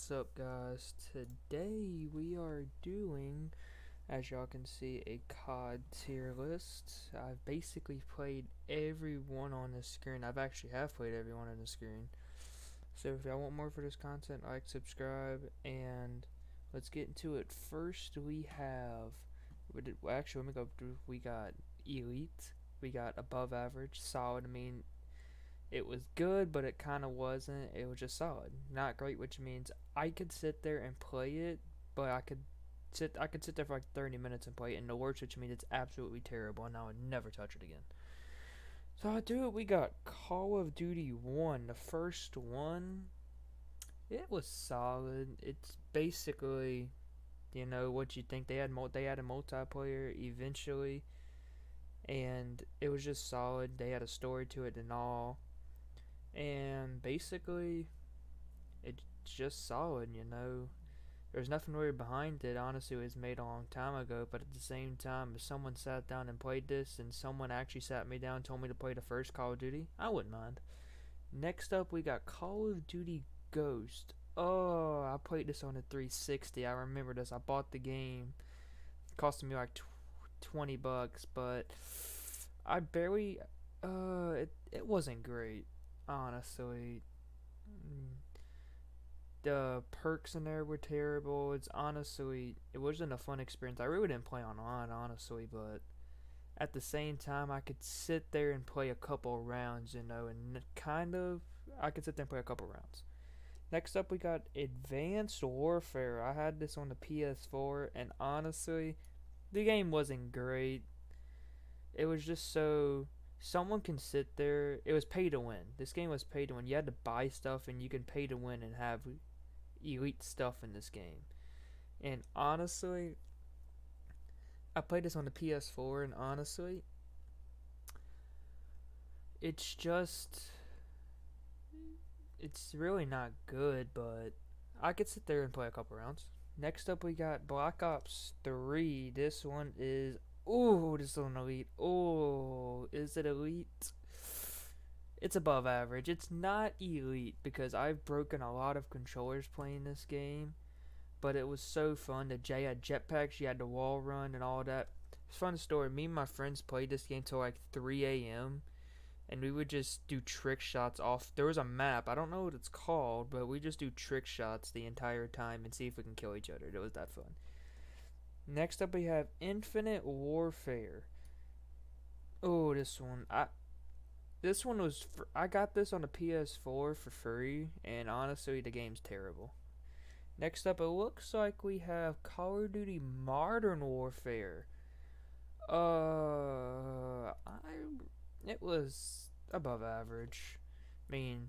What's up, guys? Today we are doing, as y'all can see, a COD tier list. I've basically played everyone on the screen. I've actually have played everyone on the screen. So if y'all want more for this content, like, subscribe, and let's get into it. First, we have, well, actually, let me go through. We got elite, we got above average, solid. I mean, it was good, but it kind of wasn't. It was just solid, not great, which means I could sit there and play it, but I could sit there for like 30 minutes and play it, and the worst, which means it's absolutely terrible, and I would never touch it again. So I do it. We got Call of Duty 1, the first one. It was solid. It's basically, what you think. They had a multiplayer eventually, and it was just solid. They had a story to it and all. And basically, it's just solid. There's nothing really behind it. Honestly, it was made a long time ago, but at the same time, if someone sat down and played this, and someone actually sat me down and told me to play the first Call of Duty, I wouldn't mind. Next up, we got Call of Duty Ghost. Oh, I played this on the 360. I remember this. I bought the game. It cost me like $20, but I barely. It wasn't great, honestly. The perks in there were terrible. It wasn't a fun experience. I really didn't play online, honestly, but at the same time, I could sit there and play a couple rounds, and I could sit there and play a couple rounds. Next up, we got Advanced Warfare. I had this on the PS4, and honestly, the game wasn't great. It was just so someone can sit there. It was pay to win. This game was pay to win. You had to buy stuff, and you can pay to win and have elite stuff in this game. And honestly, I played this on the PS4, and honestly, it's just, it's really not good, but I could sit there and play a couple rounds. Next up, we got Black Ops 3. This one is, this one elite. Is it elite? It's above average. It's not elite because I've broken a lot of controllers playing this game, but it was so fun. You had jetpacks, you had the wall run, and all that. It's a fun story. Me and my friends played this game till like 3 a.m. and we would just do trick shots off. There was a map. I don't know what it's called, but we just do trick shots the entire time and see if we can kill each other. It was that fun. Next up, we have Infinite Warfare. Oh, this one. I got this on the PS4 for free, and honestly, the game's terrible. Next up, it looks like we have Call of Duty Modern Warfare. It was above average. I mean,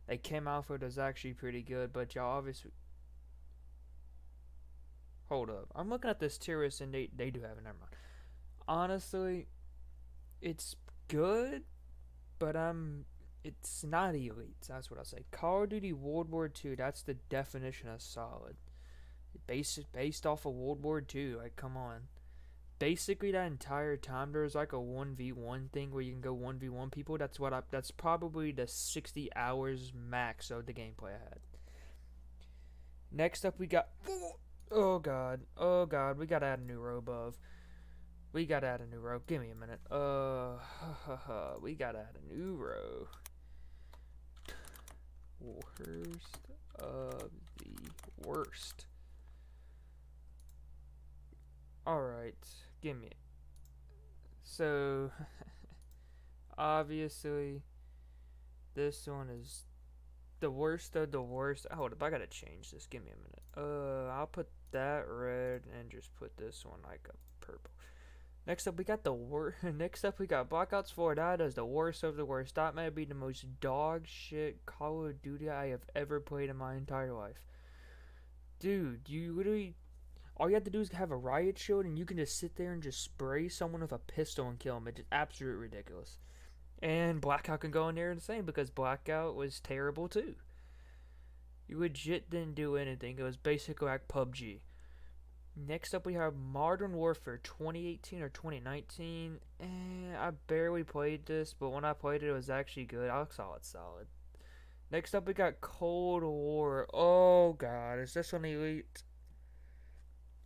they came out with it was actually pretty good, but y'all obviously. Hold up. I'm looking at this tier list, and they do have it. Never mind. Honestly, it's good, but it's not elite. That's what I'll say. Call of Duty World War II. That's the definition of solid. Based off of World War II. Like, come on. Basically, that entire time there was like a 1v1 thing where you can go 1v1 people. That's probably the 60 hours max of the gameplay I had. Next up, we got. Oh god. We gotta add a new row above. We gotta add a new row. Give me a minute. We gotta add a new row. Worst of the worst. Alright. Give me it. So, obviously, this one is the worst of the worst. Hold up, I gotta change this. Give me a minute. I'll put that red and just put this one like a purple. Next up, we got the worst. Next up, we got Black Ops 4. That is the worst of the worst. That may be the most dog shit Call of Duty I have ever played in my entire life. Dude, you literally. All you have to do is have a riot shield, and you can just sit there and just spray someone with a pistol and kill them. It's just absolutely ridiculous. And Blackout can go in there and the same because Blackout was terrible too. You legit didn't do anything. It was basically like PUBG. Next up, we have Modern Warfare 2018 or 2019. I barely played this, but when I played it, it was actually good. I saw it solid. Next up, we got Cold War. Oh God, is this one elite?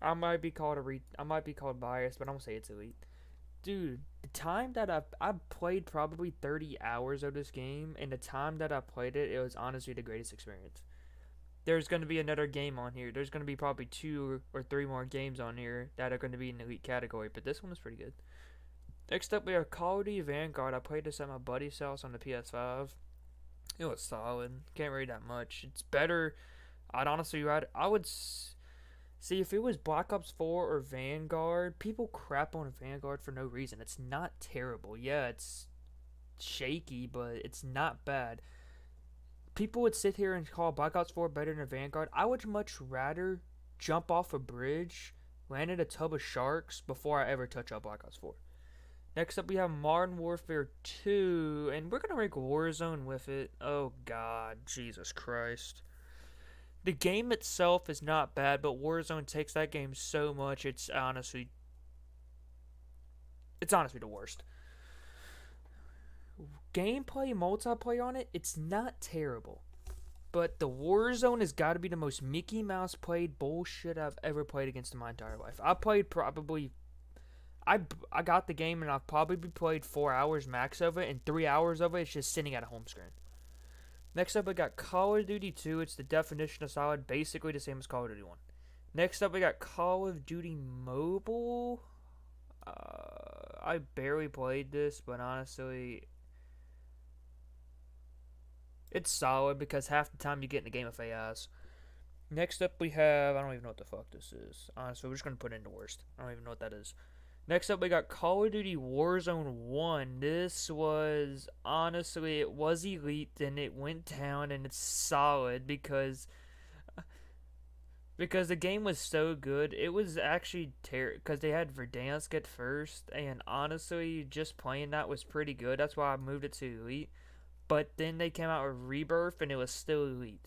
I might be called biased, but I'm gonna say it's elite. Dude, the time that I've played probably 30 hours of this game, and the time that I played it, it was honestly the greatest experience. There's going to be another game on here. There's going to be probably 2 or 3 more games on here that are going to be in the elite category, but this one is pretty good. Next up, we have Call of Duty Vanguard. I played this at my buddy's house on the PS5. It was solid. Can't rate that much. It's better. I'd honestly rather. I would see if it was Black Ops 4 or Vanguard. People crap on Vanguard for no reason. It's not terrible. Yeah, it's shaky, but it's not bad. People would sit here and call Black Ops 4 better than Vanguard. I would much rather jump off a bridge, land in a tub of sharks before I ever touch up Black Ops 4. Next up, we have Modern Warfare 2, and we're going to rank Warzone with it. Oh, God. Jesus Christ. The game itself is not bad, but Warzone takes that game so much, it's honestly the worst. Gameplay, multiplayer on it, it's not terrible. But the Warzone has got to be the most Mickey Mouse played bullshit I've ever played against in my entire life. I played probably I got the game and I've probably played 4 hours max of it, and 3 hours of it is just sitting at a home screen. Next up, we got Call of Duty 2. It's the definition of solid, basically the same as Call of Duty 1. Next up, we got Call of Duty Mobile. I barely played this, but honestly, it's solid because half the time you get in the game of AIs. Next up, we have, I don't even know what the fuck this is. Honestly, we're just going to put it in the worst. I don't even know what that is. Next up, we got Call of Duty Warzone 1. This was, honestly, it was elite, and it went down, and it's solid because the game was so good. It was actually because they had Verdansk at first, and honestly, just playing that was pretty good. That's why I moved it to elite. But then they came out with Rebirth, and it was still elite.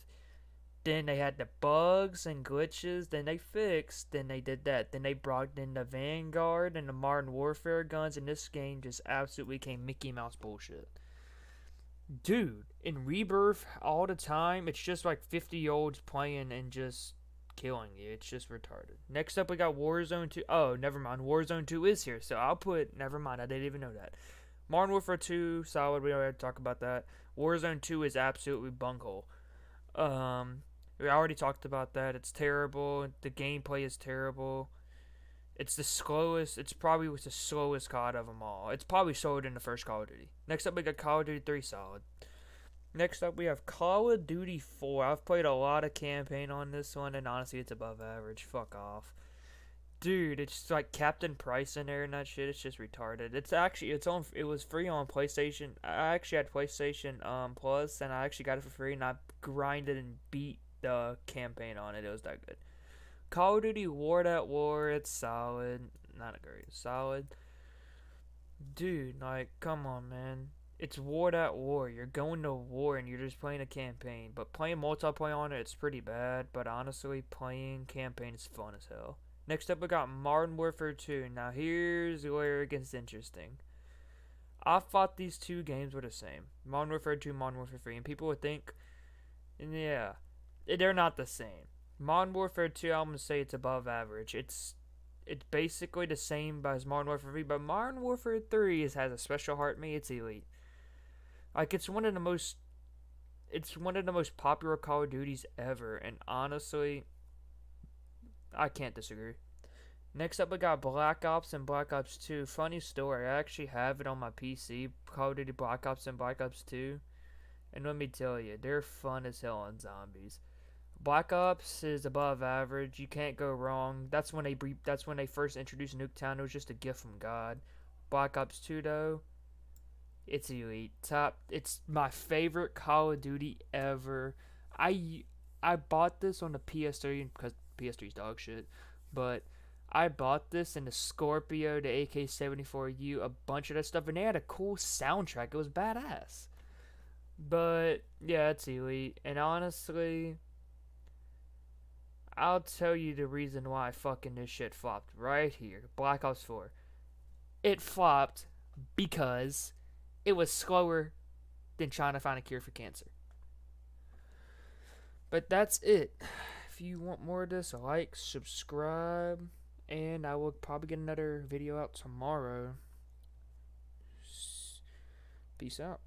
Then they had the bugs and glitches, then they fixed, then they did that. Then they brought in the Vanguard and the Modern Warfare guns, and this game just absolutely became Mickey Mouse bullshit. Dude, in Rebirth, all the time, it's just like 50-year-olds playing and just killing you. It's just retarded. Next up, we got Warzone 2. Oh, never mind. Warzone 2 is here, so I'll put, never mind, I didn't even know that. Modern Warfare 2, solid, we already talked about that. Warzone 2 is absolutely bunghole. We already talked about that. It's terrible. The gameplay is terrible. It's the slowest. It's probably the slowest COD of them all. It's probably slower than the first Call of Duty. Next up, we got Call of Duty 3, solid. Next up, we have Call of Duty 4. I've played a lot of campaign on this one, and honestly, it's above average. Fuck off. Dude, it's like Captain Price in there and that shit. It's just retarded. It was free on PlayStation. I actually had PlayStation Plus, and I actually got it for free, and I grinded and beat the campaign on it. It was that good. Call of Duty War at War, it's solid. Not a great, solid. Dude, like, come on, man. It's War at War. You're going to war and you're just playing a campaign. But playing multiplayer on it, it's pretty bad. But honestly, playing campaign is fun as hell. Next up, we got Modern Warfare 2. Now, here's where it gets interesting. I thought these two games were the same. Modern Warfare 2, Modern Warfare 3. And people would think, yeah, they're not the same. Modern Warfare 2, I'm going to say it's above average. It's basically the same as Modern Warfare 3, but Modern Warfare 3 has a special heart to me. It's elite. Like, it's one of the most popular Call of Duties ever, and honestly, I can't disagree. Next up, we got Black Ops and Black Ops 2. Funny story, I actually have it on my PC, Call of Duty Black Ops and Black Ops 2. And let me tell you, they're fun as hell on zombies. Black Ops is above average. You can't go wrong. That's when they first introduced Nuketown. It was just a gift from God. Black Ops 2 though, it's elite. It's my favorite Call of Duty ever. I bought this on the PS3 because PS3's dog shit, but I bought this in the Scorpio, the AK-74U, a bunch of that stuff, and they had a cool soundtrack. It was badass. But yeah, it's elite, and honestly, I'll tell you the reason why fucking this shit flopped right here. Black Ops 4. It flopped because it was slower than trying to find a cure for cancer. But that's it. If you want more of this, like, subscribe, and I will probably get another video out tomorrow. Peace out.